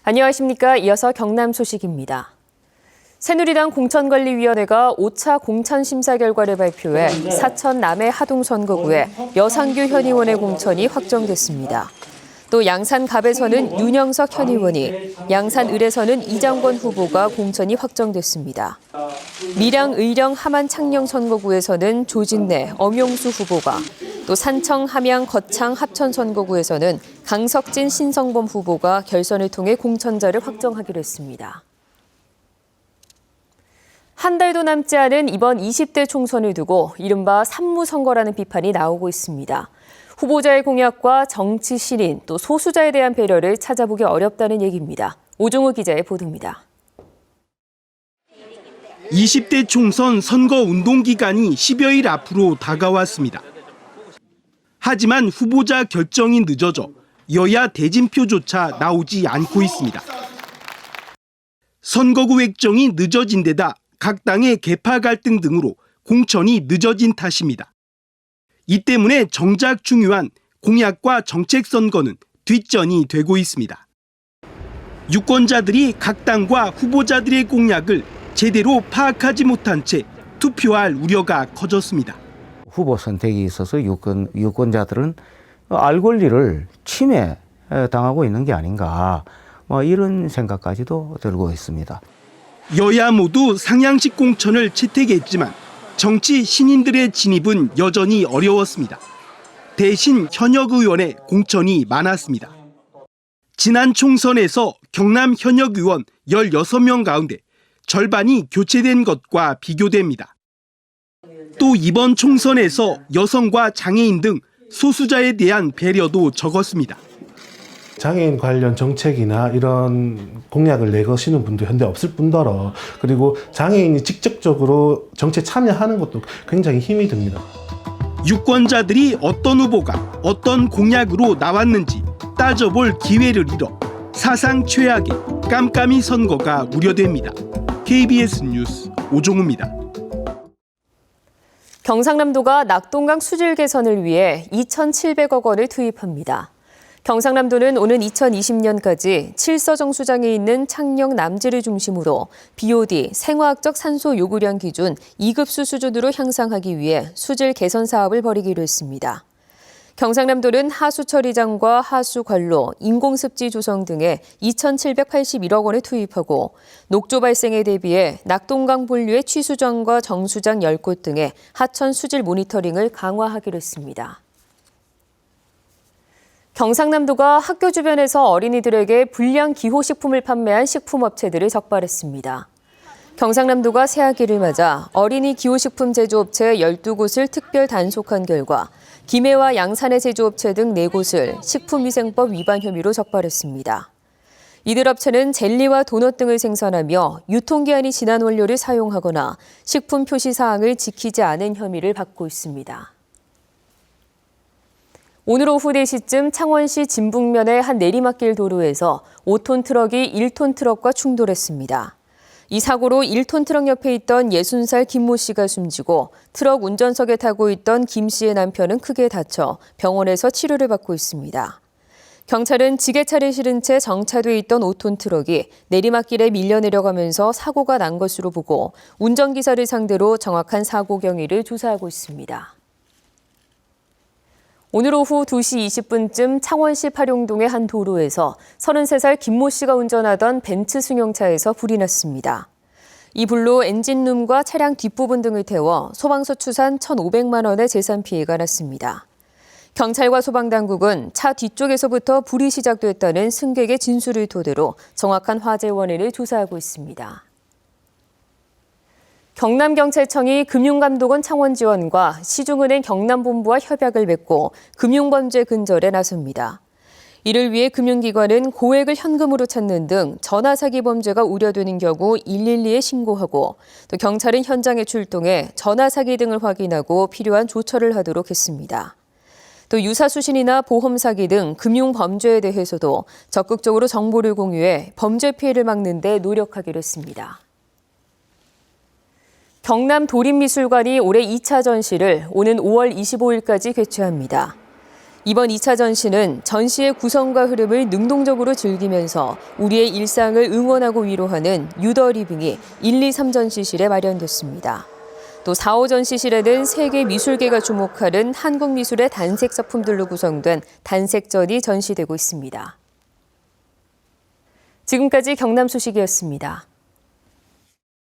안녕하십니까. 이어서 경남 소식입니다. 새누리당 공천관리위원회가 5차 공천심사 결과를 발표해 사천 남해 하동선거구에 여상규 현 의원의 공천이 확정됐습니다. 또 양산 갑에서는 윤영석 현 의원이, 양산 을에서는 이장권 후보가 공천이 확정됐습니다. 밀양 의령 함안 창녕 선거구에서는 조진래, 엄용수 후보가, 또 산청 함양 거창 합천 선거구에서는 강석진 신성범 후보가 결선을 통해 공천자를 확정하기로 했습니다. 한 달도 남지 않은 이번 20대 총선을 두고 이른바 산무선거라는 비판이 나오고 있습니다. 후보자의 공약과 정치 신인 또 소수자에 대한 배려를 찾아보기 어렵다는 얘기입니다. 오종우 기자의 보도입니다. 20대 총선 선거 운동 기간이 10여일 앞으로 다가왔습니다. 하지만 후보자 결정이 늦어져 여야 대진표조차 나오지 않고 있습니다. 선거구 획정이 늦어진 데다 각 당의 계파 갈등 등으로 공천이 늦어진 탓입니다. 이 때문에 정작 중요한 공약과 정책 선거는 뒷전이 되고 있습니다. 유권자들이 각 당과 후보자들의 공약을 제대로 파악하지 못한 채 투표할 우려가 커졌습니다. 후보 선택에 있어서 유권자들은 알 권리를 침해당하고 있는 게 아닌가, 이런 생각까지도 들고 있습니다. 여야 모두 상향식 공천을 채택했지만 정치 신인들의 진입은 여전히 어려웠습니다. 대신 현역 의원의 공천이 많았습니다. 지난 총선에서 경남 현역 의원 16명 가운데 절반이 교체된 것과 비교됩니다. 또 이번 총선에서 여성과 장애인 등 소수자에 대한 배려도 적었습니다. 장애인 관련 정책이나 이런 공약을 내거시는 분도 현재 없을 뿐더러, 그리고 장애인이 직접적으로 정치에 참여하는 것도 굉장히 힘이 듭니다. 유권자들이 어떤 후보가 어떤 공약으로 나왔는지 따져볼 기회를 잃어 사상 최악의 깜깜이 선거가 우려됩니다. KBS 뉴스 오종우입니다. 경상남도가 낙동강 수질 개선을 위해 2,700억 원을 투입합니다. 경상남도는 오는 2020년까지 칠서정수장에 있는 창녕 남지를 중심으로 BOD 생화학적 산소 요구량 기준 2급수 수준으로 향상하기 위해 수질 개선 사업을 벌이기로 했습니다. 경상남도는 하수 처리장과 하수 관로, 인공습지 조성 등에 2,781억 원을 투입하고 녹조 발생에 대비해 낙동강 본류의 취수장과 정수장 10곳 등의 하천 수질 모니터링을 강화하기로 했습니다. 경상남도가 학교 주변에서 어린이들에게 불량 기호식품을 판매한 식품업체들을 적발했습니다. 경상남도가 새학기를 맞아 어린이 기호식품 제조업체 12곳을 특별 단속한 결과 김해와 양산의 제조업체 등 4곳을 식품위생법 위반 혐의로 적발했습니다. 이들 업체는 젤리와 도넛 등을 생산하며 유통기한이 지난 원료를 사용하거나 식품 표시 사항을 지키지 않은 혐의를 받고 있습니다. 오늘 오후 4시쯤 창원시 진북면의 한 내리막길 도로에서 5톤 트럭이 1톤 트럭과 충돌했습니다. 이 사고로 1톤 트럭 옆에 있던 60살 김모 씨가 숨지고 트럭 운전석에 타고 있던 김 씨의 남편은 크게 다쳐 병원에서 치료를 받고 있습니다. 경찰은 지게차를 실은 채 정차돼 있던 5톤 트럭이 내리막길에 밀려 내려가면서 사고가 난 것으로 보고 운전기사를 상대로 정확한 사고 경위를 조사하고 있습니다. 오늘 오후 2시 20분쯤 창원시 파룡동의 한 도로에서 33살 김모 씨가 운전하던 벤츠 승용차에서 불이 났습니다. 이 불로 엔진룸과 차량 뒷부분 등을 태워 소방서 추산 1,500만 원의 재산 피해가 났습니다. 경찰과 소방당국은 차 뒤쪽에서부터 불이 시작됐다는 승객의 진술을 토대로 정확한 화재 원인을 조사하고 있습니다. 경남경찰청이 금융감독원 창원지원과 시중은행 경남본부와 협약을 맺고 금융범죄 근절에 나섭니다. 이를 위해 금융기관은 고액을 현금으로 찾는 등 전화사기 범죄가 우려되는 경우 112에 신고하고 또 경찰은 현장에 출동해 전화사기 등을 확인하고 필요한 조처를 하도록 했습니다. 또 유사수신이나 보험사기 등 금융범죄에 대해서도 적극적으로 정보를 공유해 범죄 피해를 막는 데 노력하기로 했습니다. 경남 도립미술관이 올해 2차 전시를 오는 5월 25일까지 개최합니다. 이번 2차 전시는 전시의 구성과 흐름을 능동적으로 즐기면서 우리의 일상을 응원하고 위로하는 유더리빙이 1, 2, 3전시실에 마련됐습니다. 또 4, 5전시실에는 세계 미술계가 주목하는 한국 미술의 단색 작품들로 구성된 단색전이 전시되고 있습니다. 지금까지 경남 소식이었습니다.